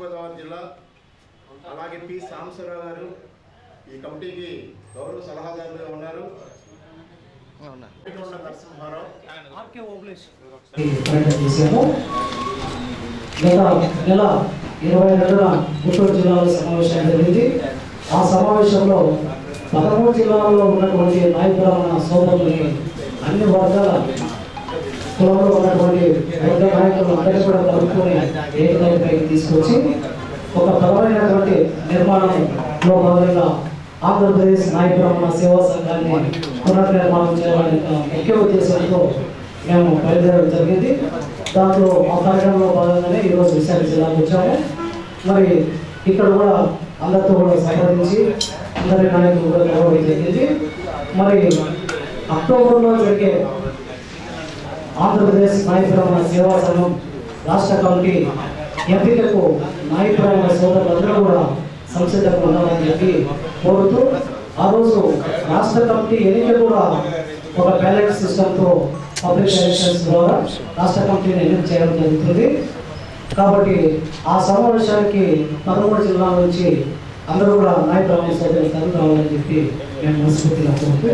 గోదావరి జిల్లా అలాగే పి సాంబశివరావు గారు ఈ కమిటీకి గౌరవ సలహాదారులుగా ఉన్నారు. నరసింహారావు నెల 22న గుంటూరు జిల్లాలో సమావేశం జరిగింది. ఆ సమావేశంలో 13 జిల్లాల్లో ఉన్నటువంటి నాయకుల సోదరులని అన్ని వర్గాల కులంలో ఉన్నటువంటి వర్గ నాయకులు అందరినీ కూడా కలుపుకొని ఏకైకి తీసుకొచ్చి ఒక బలమైనటువంటి నిర్మాణంలో భాగంగా ఆంధ్రప్రదేశ్ నాయకుల సేవా సంఘాన్ని పునర్నిర్మాణం చేయాలనే ముఖ్య ఉద్దేశంతో మేము బయలుదేరడం జరిగింది. దాంట్లో ఆ కార్యక్రమంలో భాగంగానే ఈరోజు విశాఖ జిల్లాకు వచ్చాము. మరి ఇక్కడ కూడా అందరితో కూడా సంప్రదించి అందరి నాయకులు కూడా కలవడం జరిగింది. మరి అక్టోబర్లో జరిగే ఆంధ్రప్రదేశ్ నాయకుల సేవా సంఘం రాష్ట్ర కమిటీ ఎంపికకు నాయకుల సోదరులందరూ కూడా సంసిద్ధంగా ఉండాలని చెప్పి కోరుతూ ఆ రోజు రాష్ట్ర కమిటీ ఎన్నిక కూడా ఒక బ్యాలెట్ సిస్టంతో పబ్లిక్ ఎలక్షన్స్ ద్వారా రాష్ట్ర కమిటీని ఎన్నిక చేయడం జరుగుతుంది. కాబట్టి ఆ సమావేశానికి 13 జిల్లాల నుంచి అందరూ కూడా నాయకుల సోదరులు తరలి రావాలని చెప్పి మేము మనస్ఫూర్తిగా కోరుతూ